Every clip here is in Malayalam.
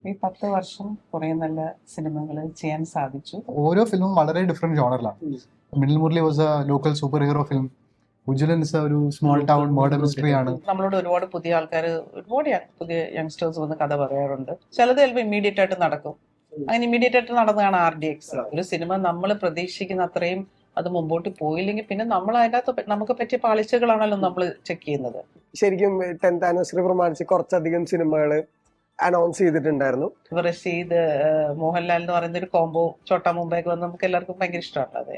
ഈ 10 വർഷം കുറേ നല്ല സിനിമകൾ ചെയ്യാൻ സാധിച്ചു. ഓരോ ഫിലിമും വളരെ ഡിഫറെന്റ് ജോണറിലാണ്. മിഡിൽ Murali was a local super hero film. Ujjwalan is ഒരു സ്മോൾ ടൗൺ മർഡർ മിസ്റ്ററി ആണ്. നമ്മളോട് ഒരുപാട് പുതിയ ആൾക്കാർ, ഒരുപാട് പുതിയ യങ്സ്റ്റേഴ്സ് വന്ന് കഥ പറയാറുണ്ട്. ചിലത് ചിലപ്പോൾ ഇമ്മീഡിയറ്റ് ആയിട്ട് നടക്കും. അങ്ങനെ ഇമ്മീഡിയറ്റ് ആയിട്ട് നടന്നതാണ് RDX. ഒരു സിനിമ നമ്മൾ പ്രതീക്ഷിക്കുന്ന അത്രയും അത് മുമ്പോട്ട് പോയില്ലെങ്കിൽ പിന്നെ നമ്മൾ അതിനകത്ത് നമുക്ക് പറ്റിയ പാളിച്ചകളാണല്ലോ നമ്മൾ ചെക്ക് ചെയ്യുന്നത്. ശരിക്കും 10th ആനിവേഴ്സറി പ്രമാണിച്ച് കുറച്ചധികം സിനിമകൾ അനൗൺസ് ചെയ്തിട്ടുണ്ടായിരുന്നു. റഷീദ്, മോഹൻലാൽ എന്ന് പറയുന്ന ഒരു കോംബോ ചോട്ടാ മുംബൈക്ക് വന്ന് നമുക്ക് എല്ലാവർക്കും ഭയങ്കര ഇഷ്ടമാണ്. അതെ,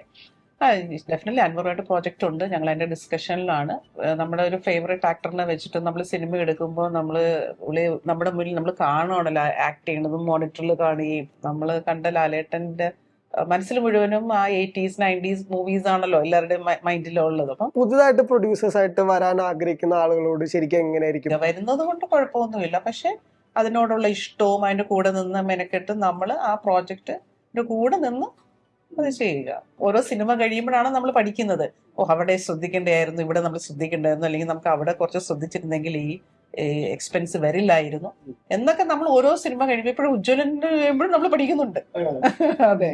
ഡെഫിനറ്റ്ലി അൻവറുമായിട്ട് പ്രോജക്റ്റ് ഉണ്ട്. ഞങ്ങൾ അതിന്റെ ഡിസ്കഷനിലാണ്. നമ്മുടെ ഒരു ഫേവറേറ്റ് ആക്ടറിനെ വെച്ചിട്ട് നമ്മൾ സിനിമ എടുക്കുമ്പോൾ നമ്മുടെ മുന്നിൽ നമ്മൾ കാണുകയാണല്ലോ ആക്ട് ചെയ്യണതും മോണിറ്ററിൽ കാണുകയും. നമ്മൾ കണ്ട ലാലേട്ടന്റെ മനസ്സിൽ മുഴുവനും ആ 80s 90s മൂവീസ് ആണല്ലോ എല്ലാവരുടെയും മൈൻഡിലുള്ളത്. അപ്പം പുതുതായിട്ട് പ്രൊഡ്യൂസേഴ്സ് ആയിട്ട് വരാൻ ആഗ്രഹിക്കുന്ന ആളുകളോട് ശരിക്കും എങ്ങനെയായിരിക്കും? വരുന്നത് കൊണ്ട് കുഴപ്പമൊന്നുമില്ല. പക്ഷെ അതിനോടുള്ള ഇഷ്ടവും അതിന്റെ കൂടെ നിന്ന് മെനക്കെട്ട് നമ്മൾ ആ പ്രോജക്റ്റിന്റെ കൂടെ നിന്ന് അത് ചെയ്യുക. ഓരോ സിനിമ കഴിയുമ്പോഴാണ് നമ്മൾ പഠിക്കുന്നത്. അവിടെ ശ്രദ്ധിക്കേണ്ടായിരുന്നു, ഇവിടെ നമ്മൾ ശ്രദ്ധിക്കേണ്ടായിരുന്നു, അല്ലെങ്കിൽ നമുക്ക് അവിടെ കുറച്ച് ശ്രദ്ധിച്ചിരുന്നെങ്കിൽ ഈ എക്സ്പെൻസ് വരില്ലായിരുന്നു എന്നൊക്കെ നമ്മൾ ഓരോ സിനിമ കഴിയുമ്പോഴും ഉജ്ജ്വലന്റെ കഴിയുമ്പോഴും നമ്മൾ പഠിക്കുന്നുണ്ട്. അതെ,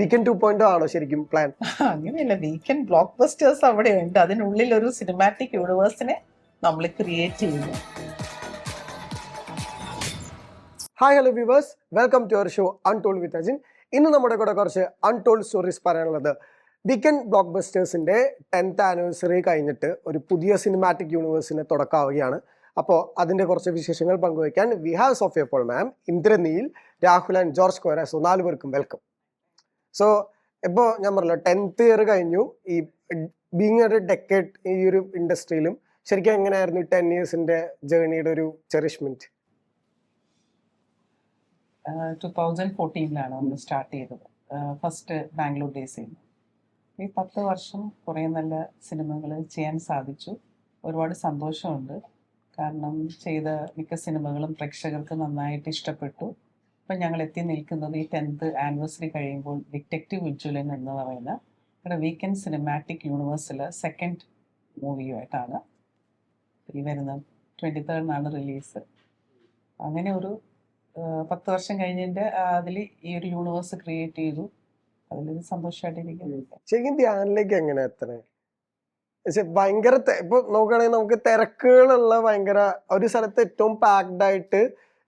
വീക്കെൻഡ് 2.0 ആണോ ശരിക്കും പ്ലാൻ? അങ്ങനെയല്ല, വീക്കെൻഡ് ബ്ലോക്ക് ബസ്റ്റേഴ്സ് അവിടെ ഉണ്ട്. അതിനുള്ളിൽ ഒരു സിനിമാറ്റിക് യൂണിവേഴ്സിനെ നമ്മൾ ക്രിയേറ്റ് ചെയ്യുന്നു. Hi hello viewers, welcome to our show untold with Ajin. ഇന്ന് നമ്മുടെ കൂടെ കുറച്ച് അൺടോൾഡ് സ്റ്റോറീസ് പറയാനുള്ളത്. വീക്കെൻഡ് ബ്ലോക്ക് ബസ്റ്റേഴ്സിന്റെ 10th ആനിവേഴ്സറി കഴിഞ്ഞിട്ട് ഒരു പുതിയ സിനിമാറ്റിക് യൂണിവേഴ്സിനെ തുടക്കാവുകയാണ്. അപ്പോൾ അതിന്റെ കുറച്ച് വിശേഷങ്ങൾ പങ്കുവയ്ക്കാൻ we have Sophia Paul ma'am, Indraneel, Rahul and George Kora. So 4 പേർക്കും വെൽക്കം. സോ ഇപ്പോൾ ഞാൻ പറഞ്ഞല്ലോ 10th ഇയർ കഴിഞ്ഞു. ഈ ബീങ് ഒരു ഡെക്കേഡ് ഈ ഒരു ഇൻഡസ്ട്രിയിലും ശരിക്കും എങ്ങനെയായിരുന്നു 10 ഇയേഴ്സിന്റെ ജേർണിയുടെ ഒരു ചെറിഷ്മെന്റ്? 2014 നമ്മൾ സ്റ്റാർട്ട് ചെയ്തത്. ഫസ്റ്റ് ബാംഗ്ലൂർ ഡേയ്സ് ചെയ്യുന്നു. ഈ 10 വർഷം കുറേ നല്ല സിനിമകൾ ചെയ്യാൻ സാധിച്ചു. ഒരുപാട് സന്തോഷമുണ്ട്. കാരണം ചെയ്ത മിക്ക സിനിമകളും പ്രേക്ഷകർക്ക് നന്നായിട്ട് ഇഷ്ടപ്പെട്ടു. ഇപ്പം ഞങ്ങൾ എത്തി നിൽക്കുന്നത് ഈ 10th ആനിവേഴ്സറി കഴിയുമ്പോൾ ഡിറ്റക്റ്റീവ് ഉജ്ജ്വലൻ എന്ന് പറയുന്ന ഇവിടെ വീക്കെൻഡ് സിനിമാറ്റിക് യൂണിവേഴ്സിലെ സെക്കൻഡ് മൂവിയുമായിട്ടാണ്. ഈ വരുന്ന 23rd റിലീസ്. അങ്ങനെ ഒരു 10 വർഷം കഴിഞ്ഞതിൻ്റെ അതിൽ ഈ ഒരു യൂണിവേഴ്സ് ക്രിയേറ്റ് ചെയ്തു. അതിലൊരു സന്തോഷമായിട്ടിരിക്കുന്നു. ശരിക്കും ധ്യാനിലേക്ക് എങ്ങനെ എത്തണേ? പക്ഷെ ഭയങ്കര ഇപ്പൊ നോക്കുകയാണെങ്കിൽ നമുക്ക് തിരക്കുകളുള്ള ഭയങ്കര ഒരു സ്ഥലത്ത് ഏറ്റവും പാക്ഡ് ആയിട്ട്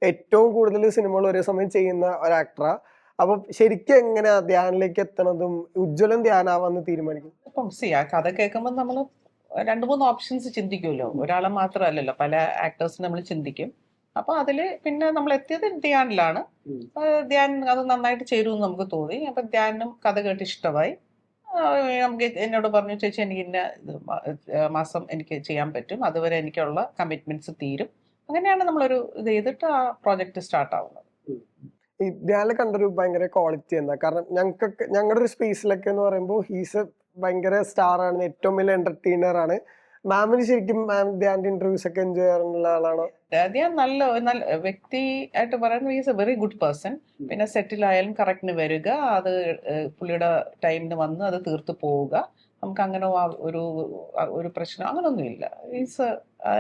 ഏറ്റവും കൂടുതൽ സിനിമകൾ ഒരേ സമയം ചെയ്യുന്ന ഒരു ആക്ടറാ. അപ്പൊ ശരിക്കും എങ്ങനെയാ ധ്യാനിലേക്ക് എത്തണതും ഉജ്ജ്വലൻ ധ്യാനാവാന്ന് തീരുമാനിക്കും? ഇപ്പം ആ കഥ കേൾക്കുമ്പോൾ നമ്മൾ 2-3 ഓപ്ഷൻസ് ചിന്തിക്കുമല്ലോ. ഒരാളെ മാത്രമല്ലല്ലോ, പല ആക്ടേഴ്സിന് നമ്മൾ ചിന്തിക്കും. അപ്പൊ അതില് പിന്നെ നമ്മൾ എത്തിയത് ധ്യാനിലാണ്. ധ്യാൻ അത് നന്നായിട്ട് ചേരുമെന്ന് നമുക്ക് തോന്നി. അപ്പൊ ധ്യാനും കഥ കേട്ട് ഇഷ്ടമായി. നമുക്ക് എന്നോട് പറഞ്ഞു, ചേച്ചി എനിക്ക് ഇന്ന മാസം എനിക്ക് ചെയ്യാൻ പറ്റും, അതുവരെ എനിക്കുള്ള കമ്മിറ്റ്മെന്റ്സ് തീരും. അങ്ങനെയാണ് നമ്മളൊരു ഇത് ചെയ്തിട്ട് ആ പ്രോജക്റ്റ് സ്റ്റാർട്ട് ആവുന്നത്. ഈ ധ്യാനിൽ കണ്ടൊരു ഭയങ്കര ക്വാളിറ്റി എന്താ? കാരണം ഞങ്ങളുടെ ഒരു സ്പേസിലൊക്കെ എന്ന് പറയുമ്പോൾ ഹീസ് ഭയങ്കര സ്റ്റാർ ആണ്, ഏറ്റവും വലിയ എന്റർടൈനർ ആണ്. മാമിന് ശരിക്കും ധ്യാന്റെ ഇന്റർവ്യൂസ് ഒക്കെ എൻജോയ് ചെയ്യാറുള്ള ആളാണോ? ധ്യാൻ നല്ല വ്യക്തി ആയിട്ട് പറയുന്നത് is A very good person. പിന്നെ സെറ്റിലായാലും കറക്റ്റിന് വരിക, അത് പുള്ളിയുടെ ടൈമിന് വന്ന് അത് തീർത്ത് പോവുക. നമുക്ക് അങ്ങനെ ഒരു പ്രശ്നം അങ്ങനൊന്നുമില്ല. ഈസ്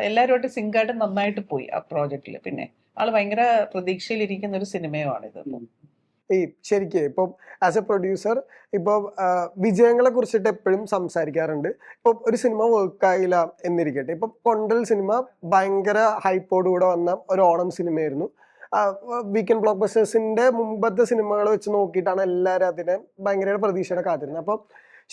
എല്ലാവരുമായിട്ട് സിങ്കായിട്ട് നന്നായിട്ട് പോയി ആ പ്രോജക്റ്റിൽ. പിന്നെ ആള് ഭയങ്കര പ്രതീക്ഷയിലിരിക്കുന്ന ഒരു സിനിമയുമാണിത്. ഈ ശരിക്കും ഇപ്പം ആസ് എ പ്രൊഡ്യൂസർ ഇപ്പോൾ വിജയങ്ങളെ കുറിച്ചിട്ട് എപ്പോഴും സംസാരിക്കാറുണ്ട്. ഇപ്പൊ ഒരു സിനിമ വർക്കായില്ല എന്നിരിക്കട്ടെ, ഇപ്പൊ കൊണ്ടൽ സിനിമ ഭയങ്കര ഹൈപ്പോടുകൂടെ വന്ന ഒരു ഓണം സിനിമയായിരുന്നു. വീക്കെൻഡ് ബ്ലോക്ക് ബസ്റ്റേഴ്സിന്റെ മുമ്പത്തെ സിനിമകൾ വെച്ച് നോക്കിയിട്ടാണ് എല്ലാവരും അതിനെ ഭയങ്കര പ്രതീക്ഷയുടെ കാത്തിരുന്നത്. അപ്പം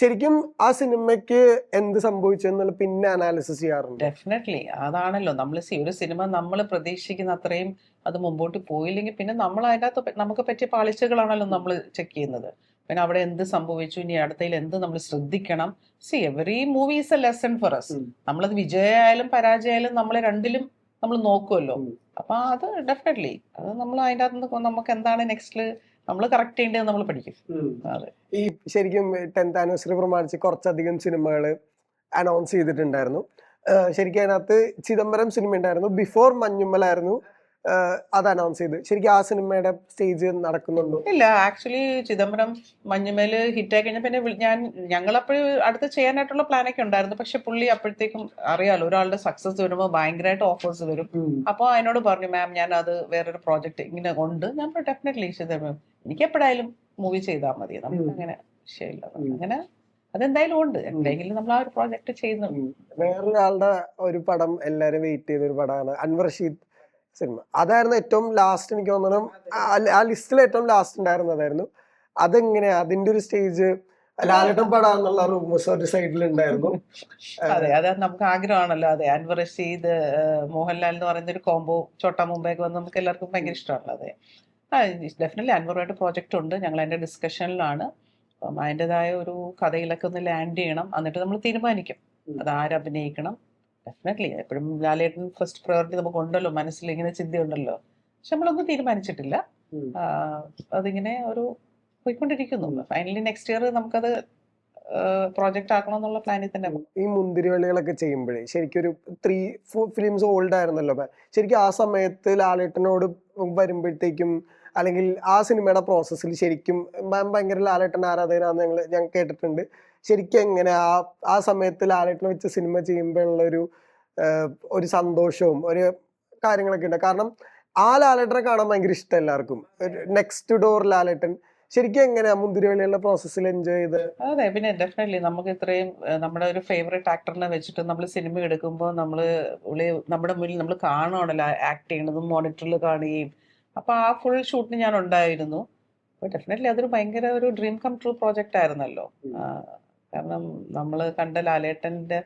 ശരിക്കും ആ സിനിമയ്ക്ക് എന്ത് സംഭവിച്ചു എന്നുള്ള പിന്നെ അനാലിസിസ് ചെയ്യാറുണ്ട്. ഡെഫിനറ്റ്ലി അതാണല്ലോ നമ്മൾ ഒരു സിനിമ നമ്മൾ പ്രതീക്ഷിക്കുന്ന അത്രയും അത് മുമ്പോട്ട് പോയില്ലെങ്കിൽ പിന്നെ നമ്മൾ അതിനകത്ത് നമുക്ക് പറ്റിയ പാളിച്ചകളാണല്ലോ നമ്മൾ ചെക്ക് ചെയ്യുന്നത്. പിന്നെ അവിടെ എന്ത് സംഭവിച്ചു, ഇനി അടുത്തതിൽ എന്ത് നമ്മൾ ശ്രദ്ധിക്കണം. Every movie is a lesson for us. നമ്മളത് വിജയമായാലും പരാജയമായാലും നമ്മളെ രണ്ടിലും നമ്മൾ നോക്കുമല്ലോ. അപ്പൊ അത് ഡെഫിനറ്റ്ലി അത് നമ്മൾ അതിൻ്റെ അകത്ത് നമുക്ക് എന്താണ് നെക്സ്റ്റില് നമ്മൾ കറക്റ്റ് ചെയ്യേണ്ടത് നമ്മൾ പഠിക്കും. അതെ, ഈ ശരിക്കും 10th ആനിവേഴ്സറി പ്രമാണിച്ച് കുറച്ചധികം സിനിമകൾ അനൗൺസ് ചെയ്തിട്ടുണ്ടായിരുന്നു. ശരിക്കും അതിനകത്ത് ചിദംബരം സിനിമ ഉണ്ടായിരുന്നു, ബിഫോർ മഞ്ഞുമ്മലായിരുന്നു അത് അനൗൺസ് ചെയ്ത്. ശരിക്കും ആ സിനിമയുടെ സ്റ്റേജ് നടക്കുന്നുണ്ടോ? ഇല്ല, ആക്ച്വലി ചിദംബരം മഞ്ഞുമേല് ഹിറ്റായി കഴിഞ്ഞാൽ പിന്നെ ഞങ്ങളപ്പോഴും അടുത്ത് ചെയ്യാനായിട്ടുള്ള പ്ലാനൊക്കെ ഉണ്ടായിരുന്നു. പക്ഷെ പുള്ളി അപ്പോഴത്തേക്കും അറിയാലോ, ഒരാളുടെ സക്സസ് വരുമ്പോൾ ഭയങ്കരമായിട്ട് ഓഫേഴ്സ് വരും. അപ്പോൾ അതിനോട് പറഞ്ഞു, മാം ഞാൻ അത് വേറൊരു പ്രോജക്റ്റ് ഇങ്ങനെ ഉണ്ട്, ഞാൻ ഡെഫിനറ്റ്ലി ചിദംബരം എനിക്ക് എപ്പോഴായാലും മൂവി ചെയ്താൽ മതി, നമുക്ക് അങ്ങനെ വിഷയമില്ല. അങ്ങനെ അതെന്തായാലും ഉണ്ട്, എന്തെങ്കിലും നമ്മൾ ആ ഒരു പ്രോജക്റ്റ് ചെയ്യുന്നുണ്ട്. വേറൊരാളുടെ ഒരു പടം എല്ലാരും വെയിറ്റ് ചെയ്ത ഒരു പടമാണ് അൻവർ റഷീദ് സിനിമ. അതായിരുന്നു ഏറ്റവും ലാസ്റ്റ്, എനിക്ക് തോന്നുന്നു ആ ലിസ്റ്റിൽ ഏറ്റവും ലാസ്റ്റ് ഉണ്ടായിരുന്നതായിരുന്നു. അതെങ്ങനെയാ അതിന്റെ ഒരു സ്റ്റേജ്? ലാലേട്ടൻ പടാന്നുള്ള റൂമേഴ്സ് ഒരു സൈഡിൽ ഉണ്ടായിരുന്നു. അതെ, അത് നമുക്ക് ആഗ്രഹമാണല്ലോ. അതെ, അൻവർ റഷീദ് മോഹൻലാൽ എന്ന് പറയുന്ന ഒരു കോംബോ ചോട്ടാ മുംബൈക്ക് വന്ന് നമുക്ക് എല്ലാവർക്കും ഭയങ്കര ഇഷ്ടമാണല്ലോ. അതെ, ഡെഫിനറ്റ്ലി അൻവറുമായിട്ട് പ്രോജക്റ്റ് ഉണ്ട്, ഞങ്ങൾ അതിന്റെ ഡിസ്കഷനിലാണ്. അപ്പം അതിൻ്റെതായ ഒരു കഥയിലൊക്കെ ഒന്ന് ലാൻഡ് ചെയ്യണം, എന്നിട്ട് നമ്മൾ തീരുമാനിക്കും അത് ആരഭിനയിക്കണം. ഡെഫിനറ്റ്ലി എപ്പോഴും ലാലേട്ടൻ ഫസ്റ്റ് പ്രയോറിറ്റി നമുക്ക് ഉണ്ടല്ലോ, മനസ്സിൽ ഇങ്ങനെ ചിന്തയുണ്ടല്ലോ. പക്ഷെ നമ്മളൊന്നും തീരുമാനിച്ചിട്ടില്ല. അതിങ്ങനെ ഒരു പോയിക്കൊണ്ടിരിക്കുന്നു. ഫൈനലി നെക്സ്റ്റ് ഇയർ നമുക്കത് പ്രോജക്റ്റ് ആക്കണം എന്നുള്ള പ്ലാനിൽ തന്നെ. ഈ മുന്തിരിവള്ളികളൊക്കെ ചെയ്യുമ്പോഴേ ശരിക്കും ഒരു 3-4 ഫിലിംസ് ഓൾഡ് ആയിരുന്നല്ലോ. ശരിക്കും ആ സമയത്ത് ലാലേട്ടനോട് വരുമ്പോഴത്തേക്കും, അല്ലെങ്കിൽ ആ സിനിമയുടെ പ്രോസസ്സിൽ ശരിക്കും മാം ഭയങ്കര ലാലേട്ടൻ ആരാധകരാന്ന് ഞാൻ കേട്ടിട്ടുണ്ട്. ശരിക്കും എങ്ങനെ ആ സമയത്ത് ലാലേട്ടനെ വെച്ച് സിനിമ ചെയ്യുമ്പോഴുള്ള ഒരു സന്തോഷവും ഒരു കാര്യങ്ങളൊക്കെ ഉണ്ട്? കാരണം ആ ലാലേട്ടനെ കാണാൻ ഭയങ്കര ഇഷ്ടം എല്ലാവർക്കും. നെക്സ്റ്റ് ഡോർ ലാലേട്ടൻ ശരിക്കും എങ്ങനെയാ മുന്തിരിവള്ളിയുള്ള പ്രോസസ്സിൽ എൻജോയ് ചെയ്ത്? അതെ, പിന്നെ ഡെഫിനറ്റ്ലി നമുക്ക് ഇത്രയും നമ്മുടെ ഒരു ഫേവറേറ്റ് ആക്ടറിനെ വെച്ചിട്ട് നമ്മൾ സിനിമ എടുക്കുമ്പോൾ നമ്മുടെ മുന്നിൽ നമ്മൾ കാണുകയാണല്ലോ ആക്ട് ചെയ്യണതും, മോണിറ്ററിൽ കാണുകയും. അപ്പോൾ ആ ഫുൾ ഷൂട്ടിന് ഞാൻ ഉണ്ടായിരുന്നു. അപ്പോൾ ഡെഫിനറ്റ്ലി അതൊരു ഭയങ്കര ഒരു ഡ്രീം കം ട്രൂ പ്രോജക്റ്റ് ആയിരുന്നല്ലോ. കാരണം നമ്മൾ കണ്ട ലാലേട്ടൻ്റെ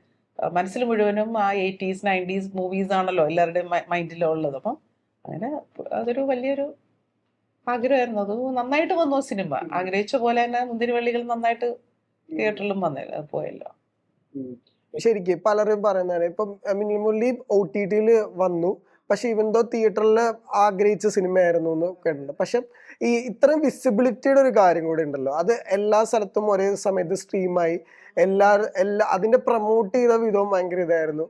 മനസ്സിൽ മുഴുവനും ആ 80s 90s മൂവീസ് ആണല്ലോ എല്ലാവരുടെയും മൈൻഡിലുള്ളത്. അപ്പം അങ്ങനെ അതൊരു വലിയൊരു ആഗ്രഹമായിരുന്നു. അത് നന്നായിട്ട് വന്നു സിനിമ, ആഗ്രഹിച്ച പോലെ തന്നെ മുന്തിരിവള്ളികൾ നന്നായിട്ട് തിയേറ്ററിലും വന്നില്ല പോയല്ലോ. ശരിക്കും പലരും പറയുന്നതാണ് ഇപ്പം മിനിമുള്ളി OTT വന്നു, പക്ഷെ ഇവന്തോ തിയേറ്ററിൽ ആഗ്രഹിച്ച സിനിമയായിരുന്നു എന്ന് കേട്ടിട്ടുണ്ട്. പക്ഷെ ഈ ഇത്രയും വിസിബിലിറ്റിയുടെ ഒരു കാര്യം കൂടി ഉണ്ടല്ലോ, അത് എല്ലാ സ്ഥലത്തും ഒരേ സമയത്ത് സ്ട്രീമായി എല്ലാ അതിന്റെ പ്രൊമോട്ട് ചെയ്ത വിധവും ഭയങ്കര ഇതായിരുന്നു.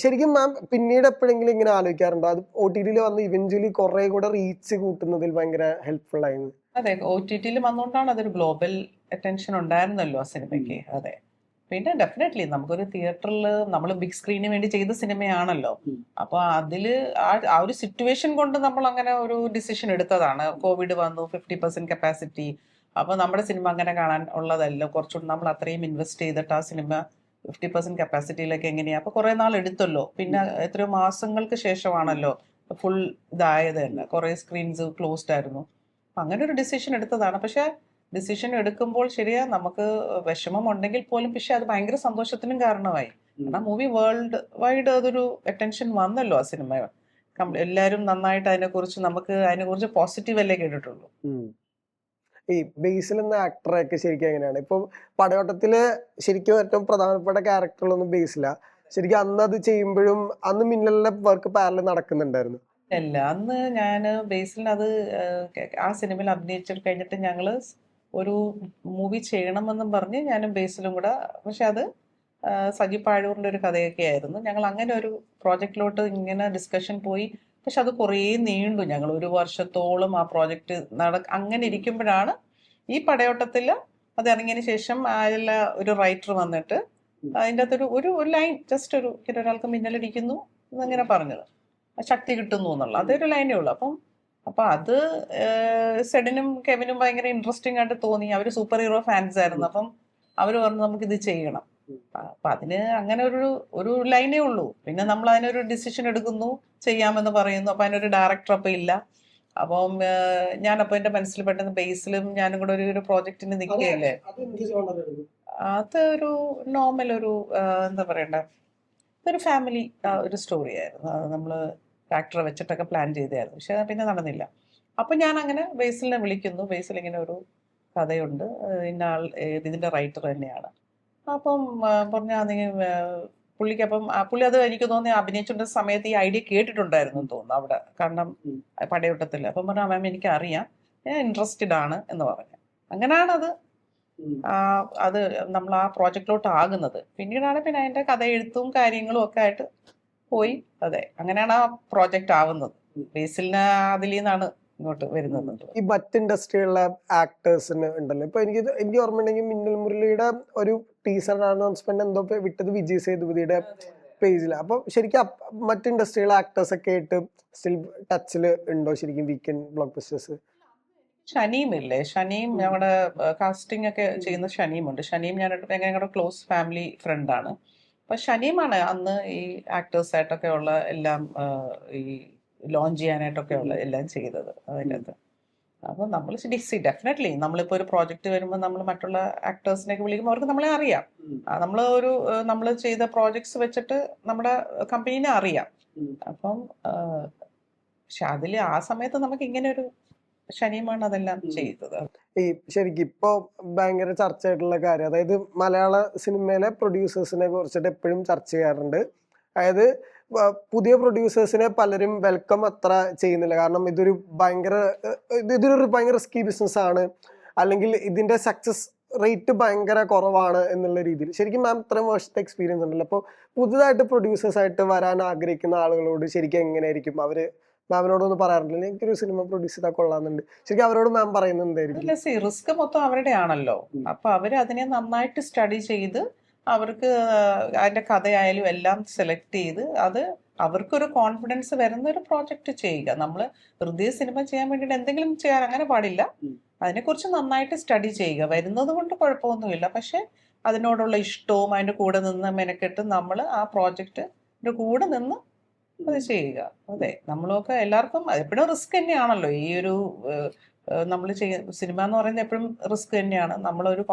ശരിക്കും മാം പിന്നീട് എപ്പോഴെങ്കിലും ഇങ്ങനെ ആലോചിക്കാറുണ്ടോ അത് OTT വന്ന് ഇവഞ്ച്വലി കുറെ കൂടെ റീച്ച് കൂട്ടുന്നതിൽ ഭയങ്കര ഹെൽപ്ഫുൾ ആയിരുന്നു? അതെ, OTT വന്നുകൊണ്ടാണ് അതൊരു ഗ്ലോബൽ അറ്റൻഷൻ ഉണ്ടായിരുന്നല്ലോ ആ സിനിമയ്ക്ക്. അതെ, പിന്നെ ഡെഫിനറ്റ്ലി നമുക്കൊരു തിയേറ്ററിൽ നമ്മൾ ബിഗ് സ്ക്രീനിന് വേണ്ടി ചെയ്ത സിനിമയാണല്ലോ. അപ്പൊ അതില് ആ ഒരു സിറ്റുവേഷൻ കൊണ്ട് നമ്മൾ അങ്ങനെ ഒരു ഡിസിഷൻ എടുത്തതാണ്. കോവിഡ് വന്നു, 50% കപ്പാസിറ്റി. അപ്പൊ നമ്മുടെ സിനിമ അങ്ങനെ കാണാൻ ഉള്ളതല്ല, കുറച്ചുകൂടി നമ്മൾ അത്രയും ഇൻവെസ്റ്റ് ചെയ്തിട്ട് ആ സിനിമ 50% കപ്പാസിറ്റിയിലേക്ക് എങ്ങനെയാ. അപ്പൊ കുറെ നാൾ എടുത്തല്ലോ, പിന്നെ എത്രയോ മാസങ്ങൾക്ക് ശേഷമാണല്ലോ ഫുൾ ഇതായത് തന്നെ. കുറെ സ്ക്രീൻസ് ക്ലോസ്ഡ് ആയിരുന്നു. അങ്ങനെ ഒരു ഡിസിഷൻ എടുത്തതാണ്. പക്ഷെ ഡിസിഷൻ എടുക്കുമ്പോൾ ശരിയാ, നമുക്ക് വിഷമം ഉണ്ടെങ്കിൽ പോലും പക്ഷെ അത് ഭയങ്കര സന്തോഷത്തിനും കാരണമായി. കാരണം മൂവി വേൾഡ് വൈഡ് അതൊരു അറ്റൻഷൻ വന്നല്ലോ ആ സിനിമ. എല്ലാവരും നന്നായിട്ട് അതിനെക്കുറിച്ച് പോസിറ്റീവ് അല്ലേ കേട്ടിട്ടുള്ളൂ. ഈ ബേസിൽ എന്ന ആക്ടറൊക്കെ ശരിക്കും എങ്ങനെയാണ്? ഇപ്പൊ പടയോട്ടത്തില് ശരിക്കും ഏറ്റവും പ്രധാനപ്പെട്ട ക്യാരക്ടറുകളൊന്നും ബേസില. ശരിക്കും അന്ന് അത് ചെയ്യുമ്പോഴും അന്ന് മിന്നലിന്റെ വർക്ക് പാരലൽ നടക്കുന്നുണ്ടായിരുന്നു. അല്ല, അന്ന് ഞാൻ ബേസിൽ അത് ആ സിനിമയിൽ അഭിനയിച്ചിട്ട് കഴിഞ്ഞിട്ട് ഞങ്ങൾ ഒരു മൂവി ചെയ്യണമെന്നും പറഞ്ഞ് ഞാനും ബേസിലും കൂടെ, പക്ഷെ അത് സജി പാഴൂറിൻ്റെ ഒരു കഥയൊക്കെ ആയിരുന്നു. ഞങ്ങൾ അങ്ങനെ ഒരു പ്രോജക്റ്റിലോട്ട് ഇങ്ങനെ ഡിസ്കഷൻ പോയി. പക്ഷെ അത് കുറേ നീണ്ടു, ഞങ്ങൾ 1 വർഷത്തോളം ആ പ്രോജക്റ്റ് അങ്ങനെ ഇരിക്കുമ്പോഴാണ് ഈ പടയോട്ടത്തിൽ അത് ഇറങ്ങിയതിന് ശേഷം അതിൽ ഒരു റൈറ്റർ വന്നിട്ട് അതിൻ്റെ അകത്തൊരു ഒരു ലൈൻ, ജസ്റ്റ് ഇങ്ങനെ ഒരാൾക്ക് മിന്നലടിക്കുന്നു എന്നങ്ങനെ പറഞ്ഞത്, ശക്തി കിട്ടുന്നു എന്നുള്ള അതൊരു ലൈനേ ഉള്ളൂ. അപ്പം അത് സെഡിനും കെവിനും ഭയങ്കര ഇൻട്രസ്റ്റിംഗ് ആയിട്ട് തോന്നി. അവർ സൂപ്പർ ഹീറോ ഫാൻസ് ആയിരുന്നു. അപ്പം അവർ പറഞ്ഞു നമുക്കിത് ചെയ്യണം. അപ്പം അതിന് അങ്ങനെ ഒരു ലൈനേ ഉള്ളൂ. പിന്നെ നമ്മൾ അതിനൊരു ഡിസിഷൻ എടുക്കുന്നു, ചെയ്യാമെന്ന് പറയുന്നു. അപ്പം അതിനൊരു ഡയറക്ടർ അപ്പം ഇല്ല. അപ്പം ഞാനപ്പോൾ എൻ്റെ മനസ്സിൽ പെട്ടെന്ന് ബേസിലും ഞാനും കൂടെ ഒരു പ്രോജക്റ്റിന് നിൽക്കുകയല്ലേ. അത് ഒരു നോർമൽ എന്താ പറയണ്ടേ, ഒരു ഫാമിലി ഒരു സ്റ്റോറി ആയിരുന്നു. അത് നമ്മൾ ആക്ടറെ വെച്ചിട്ടൊക്കെ പ്ലാൻ ചെയ്തായിരുന്നു, പക്ഷെ പിന്നെ നടന്നില്ല. അപ്പം ഞാൻ അങ്ങനെ ബേസിലിനെ വിളിക്കുന്നു. ബേസിൽ ഇങ്ങനെ ഒരു കഥയുണ്ട്, ഇതിൻ്റെ റൈറ്റർ തന്നെയാണ്. അപ്പം പറഞ്ഞാൽ പുള്ളിക്ക്, പുള്ളി അത് എനിക്ക് തോന്നി അഭിനയിച്ചിട്ടുള്ള സമയത്ത് ഈ ഐഡിയ കേട്ടിട്ടുണ്ടായിരുന്നു എന്ന് തോന്നുന്നു അവിടെ, കാരണം പടയോട്ടത്തിൽ. അപ്പം പറഞ്ഞാൽ മാം എനിക്ക് അറിയാം, ഞാൻ ഇൻട്രസ്റ്റഡ് ആണ് എന്ന് പറഞ്ഞു. അങ്ങനെയാണ് അത് നമ്മൾ ആ പ്രോജക്റ്റിലോട്ട് ആകുന്നത്. പിന്നീടാണ് അതിൻ്റെ കഥ എഴുത്തും കാര്യങ്ങളും ഒക്കെ ആയിട്ട് പോയി. അതെ, അങ്ങനെയാണ് ആ പ്രോജക്റ്റ് ആവുന്നത്. ബേസിലിന് അതിൽ നിന്നാണ് ഇങ്ങോട്ട് വരുന്നത്. ഈ മറ്റ് ഇൻഡസ്ട്രിയിലുള്ള ആക്ടേഴ്സിന് ഉണ്ടല്ലോ, ഇപ്പൊ എനിക്ക് ഓർമ്മയുണ്ടെങ്കിൽ മിന്നൽ മുരളിയുടെ ഒരു ടീസർ അനൗൺസ്മെന്റ് എന്തോ വിട്ടത് വിജയ് സേതുപതിയുടെ പേജിൽ. അപ്പൊ ശരിക്കും മറ്റ് ഇൻഡസ്ട്രിയിലെ ആക്ടേഴ്സ് ഒക്കെ ആയിട്ട് സ്റ്റിൽ ടച്ചിൽ ഉണ്ടോ ശരിക്കും വീക്കെൻഡ് ബ്ലോക്ക് ബസ്റ്റേഴ്സ്? ഷനീം ഇല്ലേ, ഷനീം ഞങ്ങളുടെ കാസ്റ്റിംഗ് ഒക്കെ ചെയ്യുന്ന ഷനീമുണ്ട്. ഷനീം ഞങ്ങളുടെ ക്ലോസ് ഫാമിലി ഫ്രണ്ടാണ്. അപ്പൊ ഷനീമാണ് അന്ന് ഈ ആക്ടേഴ്സായിട്ടൊക്കെ ഉള്ള എല്ലാം ഈ ലോഞ്ച് ചെയ്യാനായിട്ടൊക്കെ ഉള്ള എല്ലാം ചെയ്തത് അതിനകത്ത്. അപ്പോൾ നമ്മൾ ഡെഫിനറ്റ്ലി നമ്മളിപ്പോൾ ഒരു പ്രോജക്റ്റ് വരുമ്പോൾ നമ്മൾ മറ്റുള്ള ആക്ടേഴ്സിനെയൊക്കെ വിളിക്കുമ്പോൾ അവർക്ക് നമ്മളെ അറിയാം. നമ്മൾ ചെയ്ത പ്രോജക്ട്സ് വെച്ചിട്ട് നമ്മുടെ കമ്പനീനെ അറിയാം. അപ്പം പക്ഷെ അതിൽ ആ സമയത്ത് നമുക്ക് ഇങ്ങനെ ഒരു ഷനീമാണ് അതെല്ലാം ചെയ്തത്. ഈ ശരിക്കും ഇപ്പൊ ഭയങ്കര ചർച്ചയായിട്ടുള്ള കാര്യം, അതായത് മലയാള സിനിമയിലെ പ്രൊഡ്യൂസേഴ്സിനെ കുറിച്ചിട്ട് എപ്പോഴും ചർച്ച ചെയ്യാറുണ്ട്. അതായത് പുതിയ പ്രൊഡ്യൂസേഴ്സിനെ പലരും വെൽക്കം അത്ര ചെയ്യുന്നില്ല. കാരണം ഇതൊരു ഭയങ്കര റിസ്കി ബിസിനസ് ആണ്, അല്ലെങ്കിൽ ഇതിന്റെ സക്സസ് റേറ്റ് ഭയങ്കര കുറവാണ് എന്നുള്ള രീതിയിൽ. ശരിക്കും മാം ഇത്രയും വർഷത്തെ എക്സ്പീരിയൻസ് ഉണ്ടല്ലോ, അപ്പോൾ പുതുതായിട്ട് പ്രൊഡ്യൂസേഴ്സ് ആയിട്ട് വരാൻ ആഗ്രഹിക്കുന്ന ആളുകളോട് ശരിക്കും എങ്ങനെയായിരിക്കും അവര് മാമിനോടൊന്ന് പറയാറുണ്ടല്ലോ, എനിക്കൊരു സിനിമ പ്രൊഡ്യൂസ് ചെയ്താൽ കൊള്ളാമെന്നുണ്ട്, ശരിക്കും അവരോട് മാം പറയുന്നത് എന്തായിരിക്കും? റിസ്ക് മൊത്തം അവരുടെ ആണല്ലോ. അപ്പൊ അവര് അതിനെ നന്നായിട്ട് സ്റ്റഡി ചെയ്ത് അവർക്ക് അതിന്റെ കഥയായാലും എല്ലാം സെലക്ട് ചെയ്ത് അത് അവർക്കൊരു കോൺഫിഡൻസ് വരുന്ന ഒരു പ്രോജക്റ്റ് ചെയ്യുക. നമ്മൾ വെറുതെ സിനിമ ചെയ്യാൻ വേണ്ടിയിട്ട് എന്തെങ്കിലും ചെയ്യാൻ അങ്ങനെ പാടില്ല. അതിനെക്കുറിച്ച് നന്നായിട്ട് സ്റ്റഡി ചെയ്യുക. വരുന്നത് കൊണ്ട് കുഴപ്പമൊന്നുമില്ല, പക്ഷെ അതിനോടുള്ള ഇഷ്ടവും അതിൻ്റെ കൂടെ നിന്ന് മെനക്കെട്ട് നമ്മൾ ആ പ്രോജക്റ്റിന്റെ കൂടെ നിന്ന് അത് ചെയ്യുക. അതെ, നമ്മളൊക്കെ എല്ലാവർക്കും എപ്പോഴും റിസ്ക് തന്നെയാണല്ലോ. ഈ ഒരു നമ്മൾ സിനിമ എന്ന് പറയുന്നത് എപ്പോഴും റിസ്ക് തന്നെയാണ്.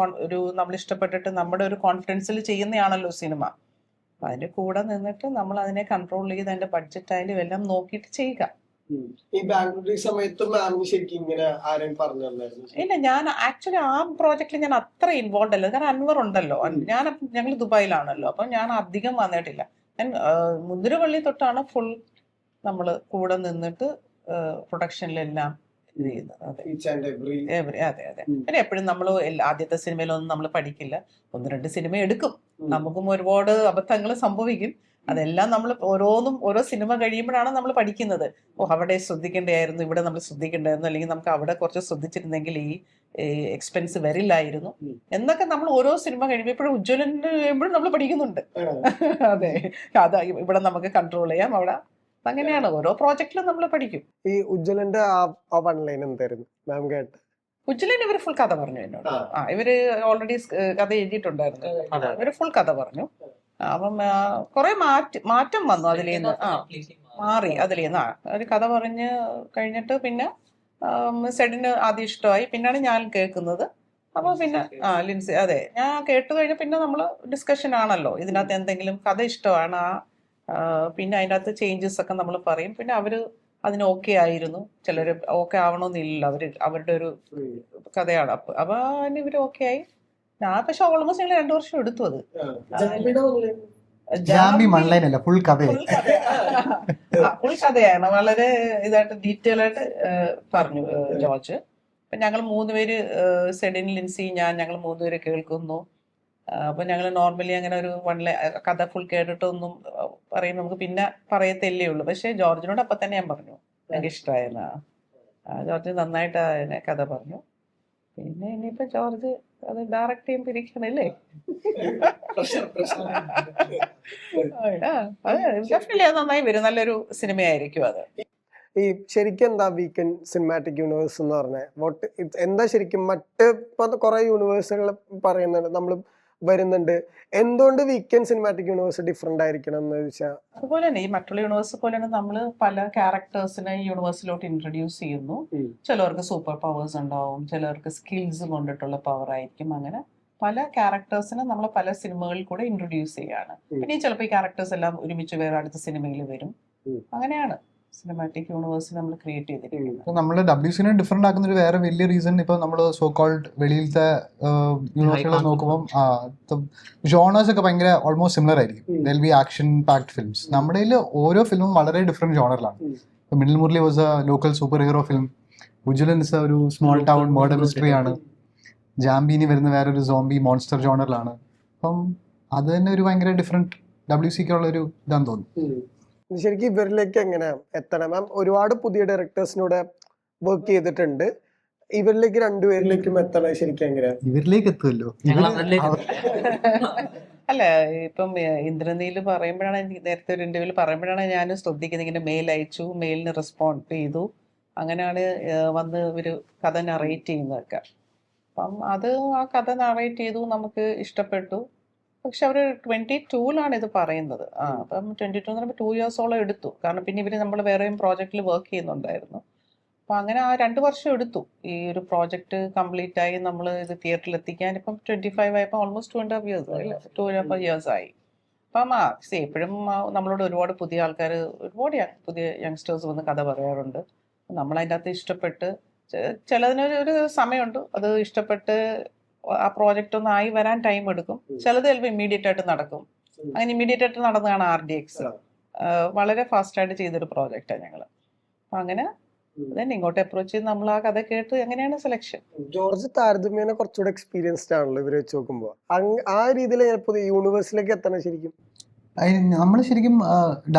നമ്മൾ ഇഷ്ടപ്പെട്ടിട്ട് നമ്മുടെ ഒരു കോൺഫിഡൻസിൽ ചെയ്യുന്നതാണല്ലോ സിനിമ. അതിന്റെ കൂടെ നിന്നിട്ട് നമ്മൾ അതിനെ കൺട്രോൾ ചെയ്ത് അതിന്റെ ബഡ്ജറ്റ് ആയാലും എല്ലാം നോക്കിയിട്ട് ചെയ്യുക. ഈ ബാംഗ്ലൂർ സമയത്ത് മാം ശരിക്കും ഇങ്ങനെ ആരെയും പറഞ്ഞിട്ടുണ്ടായിരുന്നു? ഇല്ല, ഞാൻ ആക്ച്വലി ആ പ്രോജക്റ്റിൽ ഞാൻ അത്ര ഇൻവോൾവ് അല്ല. കാരണം അൻവർ ഉണ്ടല്ലോ, ഞങ്ങൾ ദുബായിലാണല്ലോ, അപ്പം ഞാൻ അധികം വന്നിട്ടില്ല. ഞാൻ മുന്തിരവള്ളി തൊട്ടാണ് ഫുൾ നമ്മൾ കൂടെ നിന്നിട്ട് പ്രൊഡക്ഷനിലെല്ലാം ഇത് ചെയ്യുന്നത്. അതെ. പിന്നെ എപ്പോഴും നമ്മൾ ആദ്യത്തെ സിനിമയിലൊന്നും നമ്മൾ പഠിക്കില്ല. 1-2 സിനിമ എടുക്കും, നമുക്കും ഒരുപാട് അബദ്ധങ്ങൾ സംഭവിക്കും. അതെല്ലാം നമ്മൾ ഓരോ സിനിമ കഴിയുമ്പോഴാണ് നമ്മൾ പഠിക്കുന്നത്. അവിടെ ശ്രദ്ധിക്കേണ്ടതായിരുന്നു, ഇവിടെ നമ്മൾ ശ്രദ്ധിക്കേണ്ടായിരുന്നു, അല്ലെങ്കിൽ നമുക്ക് അവിടെ കുറച്ച് ശ്രദ്ധിച്ചിരുന്നെങ്കിൽ ഈ എക്സ്പെൻസ് വരില്ലായിരുന്നു എന്നൊക്കെ നമ്മൾ ഓരോ സിനിമ കഴിയുമ്പോൾ ഇപ്പോഴും ഉജ്ജ്വലന് കഴിയുമ്പോഴും നമ്മൾ പഠിക്കുന്നുണ്ട്. അതെ, അതാ ഇവിടെ നമുക്ക് കൺട്രോൾ ചെയ്യാം, അവിടെ അങ്ങനെയാണ് ഓരോ പ്രോജക്റ്റിലും നമ്മൾ പഠിക്കും. ഈ ഉജ്ജ്വലന്റെ ആ വൺ ലൈൻ എന്തായിരുന്നു മാം കേട്ട്? ഉജ്ജ്വലൻ ഇവര് ഫുൾ കഥ പറഞ്ഞു എന്നോട്. ഇവര് ഓൾറെഡി കഥ എഴുതിയിട്ടുണ്ടായിരുന്നു, ഇവര് ഫുൾ കഥ പറഞ്ഞു. അപ്പം കുറെ മാറ്റം വന്നു അതിലേന്ന്. മാറി അതിലേന്ന് ഒരു കഥ പറഞ്ഞ് കഴിഞ്ഞിട്ട് പിന്നെ സെഡിന് ആദ്യം ഇഷ്ടമായി, പിന്നാണ് ഞാൻ കേൾക്കുന്നത്. അപ്പൊ പിന്നെ ലിൻസി, അതെ, ഞാൻ കേട്ട് കഴിഞ്ഞ പിന്നെ നമ്മള് ഡിസ്കഷൻ ആണല്ലോ. ഇതിനകത്ത് എന്തെങ്കിലും കഥ ഇഷ്ടമാണ്, പിന്നെ അതിൻ്റെ അകത്ത് ചേഞ്ചസ് ഒക്കെ നമ്മൾ പറയും. പിന്നെ അവര് അതിന് ഓക്കെ ആയിരുന്നു, ചിലര് ഓക്കെ ആവണമെന്നില്ലല്ലോ, അവരുടെ ഒരു കഥയാണ്. അപ്പൊ അതിന് ഇവര് ഓക്കെ ആയി. ഞാൻ പക്ഷെ ഓൾമോസ്റ്റ് ഞങ്ങൾ 2 വർഷം എടുത്തു അത്. ഫുൾ കഥയാണ്, വളരെ ഇതായിട്ട് ഡീറ്റെയിൽ ആയിട്ട് പറഞ്ഞു ജോർജ്. അപ്പൊ ഞങ്ങൾ 3 പേര്, സെഡിൻ, ലിൻസി, ഞങ്ങൾ 3 പേര് കേൾക്കുന്നു. അപ്പൊ ഞങ്ങൾ നോർമലി അങ്ങനെ ഒരു കഥ ഫുൾ കേട്ടിട്ടൊന്നും പറയും നമുക്ക് പിന്നെ പറയത്തല്ലേ ഉള്ളൂ. പക്ഷെ ജോർജിനോട് അപ്പൊ തന്നെ ഞാൻ പറഞ്ഞു എനിക്ക് ഇഷ്ടമായെന്നാ. ജോർജ് നന്നായിട്ട് അതിനെ കഥ പറഞ്ഞു. പിന്നെ ഇനിയിപ്പോ ജോർജ് അത് ഡയറക്റ്റ് ചെയ്യുമ്പോൾ ഇരിക്കണല്ലേ. ഡെഫിനറ്റ്ലി അത് നന്നായി വരും, നല്ലൊരു സിനിമയായിരിക്കും അത്. ഈ ശരിക്കും എന്താ വീക്കെൻഡ് സിനിമാറ്റിക് യൂണിവേഴ്സ് എന്ന് പറഞ്ഞാൽ എന്താ ശരിക്കും? മറ്റ് ഇപ്പൊ കുറെ യൂണിവേഴ്സുകൾ പറയുന്നുണ്ട്, നമ്മൾ വരുന്നുണ്ട്. എന്തുകൊണ്ട് വീക്കെൻഡ് സിനിമാറ്റിക് യൂണിവേഴ്സ് ഡിഫറെന്റ് ആയിരിക്കണം എന്ന് ചോദിച്ചാൽ? അതുപോലെ തന്നെ ഈ മറ്റുള്ള യൂണിവേഴ്സ് പോലെ തന്നെ നമ്മൾ പല ക്യാരക്ടേഴ്സിനെ യൂണിവേഴ്സിലോട്ട് ഇൻട്രൊഡ്യൂസ് ചെയ്യുന്നു. ചിലവർക്ക് സൂപ്പർ പവേഴ്സ് ഉണ്ടാവും, ചിലർക്ക് സ്കിൽസ് കൊണ്ടിട്ടുള്ള പവർ ആയിരിക്കും. അങ്ങനെ പല ക്യാരക്ടേഴ്സിനെ നമ്മൾ പല സിനിമകളിൽ കൂടെ ഇൻട്രൊഡ്യൂസ് ചെയ്യാണ്. പിന്നെ ചിലപ്പോൾ ഈ ക്യാരക്ടേഴ്സ് എല്ലാം ഒരുമിച്ച് വേറെ അടുത്ത സിനിമയിൽ വരും. അങ്ങനെയാണ് സിനിമാറ്റിക് യൂണിവേഴ്സ് നമ്മൾ ക്രിയേറ്റ് ചെയ്തിരിക്കുന്നത്. നമ്മൾ WCനെ ഡിഫറെന്റ് ആക്കുന്ന ഒരു വേറെ വലിയ റീസൺ ഇപ്പൊ നമ്മൾ സോ കോൾഡ് വെളിയിലത്തെ യൂണിവേഴ്സുകൾ നോക്കുമ്പോൾ ജോണേഴ്സ് ഒക്കെ ഭയങ്കര ഓൾമോസ്റ്റ് സിമിലർ ആയിരിക്കും. They'll B action packed films. നമ്മുടെ ഓരോ ഫിലിമും വളരെ different ജോണറിലാണ്. Minnal Murali was a local super hero film. Ujjwalan ഒരു സ്മോൾ ടൗൺ മർഡർ മിസ്റ്ററി ആണ്. ജാംബീനി വരുന്ന വേറൊരു സോംബി മോൺസ്റ്റർ ജോണറിലാണ്. അപ്പം അത് തന്നെ ഒരു ഭയങ്കര ഡിഫറെന്റ് WCക്കുള്ള ഒരു ഇതാന്ന് തോന്നുന്നു. ശരിക്കും ഇവരിലേക്ക് എങ്ങനെ എത്തണം മാം? ഒരുപാട് പുതിയ ഡയറക്ടേഴ്സിനൂടെ വർക്ക് ചെയ്തിട്ടുണ്ട്, ഇവരിലേക്ക് രണ്ടുപേരിലേക്കും എത്തണം ശരിക്കും എങ്ങനെയാ? ഇവരിലേക്ക് എത്തുമല്ലോ. ഞങ്ങൾ അവരിലേക്ക് അല്ല, ഇപ്പം ഇന്ദ്രനീല് പറയുമ്പോഴാണ് എനിക്ക് നേരത്തെ ഒരു ഇന്റർവ്യൂവിൽ പറയുമ്പോഴാണ് ഞാൻ ശ്രദ്ധിക്കുന്നത്, ഇങ്ങനെ മെയിൽ അയച്ചു, മെയിലിന് റെസ്പോണ്ട് ചെയ്തു, അങ്ങനെയാണ് വന്ന് ഒരു കഥ നറേറ്റ് ചെയ്യുന്നതൊക്കെ. അപ്പം അത് ആ കഥ നറേറ്റ് ചെയ്തു, നമുക്ക് ഇഷ്ടപ്പെട്ടു. പക്ഷെ അവർ 22-ലാണ് ഇത് പറയുന്നത്. അപ്പം 22 എന്ന് പറയുമ്പോൾ 2 ഇയേഴ്സോളം എടുത്തു. കാരണം പിന്നെ ഇവർ നമ്മൾ വേറെയും പ്രോജക്റ്റിൽ വർക്ക് ചെയ്യുന്നുണ്ടായിരുന്നു. അപ്പം അങ്ങനെ ആ 2 വർഷം എടുത്തു ഈ ഒരു പ്രോജക്റ്റ് കംപ്ലീറ്റ് ആയി നമ്മൾ ഇത് തിയേറ്ററിൽ എത്തിക്കാൻ. ഇപ്പം 25 ആയപ്പോൾ ഓൾമോസ്റ്റ് 2.5 ഇയേഴ്സ് അല്ലേ, 2.5 ഇയേഴ്സ് ആയി. അപ്പം എപ്പോഴും നമ്മളോട് ഒരുപാട് പുതിയ ആൾക്കാർ, ഒരുപാട് പുതിയ യങ്സ്റ്റേഴ്സ് വന്ന് കഥ പറയാറുണ്ട്. നമ്മളതിൻ്റെ അകത്ത് ഇഷ്ടപ്പെട്ട് ചിലതിനൊരു സമയമുണ്ട്, അത് ഇഷ്ടപ്പെട്ട് ആ പ്രോജക്റ്റ് ഒന്ന് ആയി വരാൻ ടൈം എടുക്കും. ചിലത് ചിലപ്പോൾ ഇമ്മീഡിയറ്റ് ആയിട്ട് നടക്കും. അങ്ങനെ ഇമ്മീഡിയറ്റ് ആയിട്ട് നടന്നതാണ് RDX. വളരെ ഫാസ്റ്റായിട്ട് ചെയ്തൊരു പ്രോജക്റ്റാണ് ഞങ്ങൾ. അപ്പം അങ്ങനെ തന്നെ ഇങ്ങോട്ട് അപ്രോച്ച് ചെയ്ത് നമ്മൾ ആ കഥ കേട്ട് എങ്ങനെയാണ് സെലക്ഷൻ. ജോർജ് താരതമ്യേന കുറച്ചുകൂടെ എക്സ്പീരിയൻസ്ഡ് ആണല്ലോ ഇവരെ വെച്ച് നോക്കുമ്പോൾ. ആ രീതിയിൽ യൂണിവേഴ്സിലേക്ക് എത്തണം ശരിക്കും. നമ്മൾ ശരിക്കും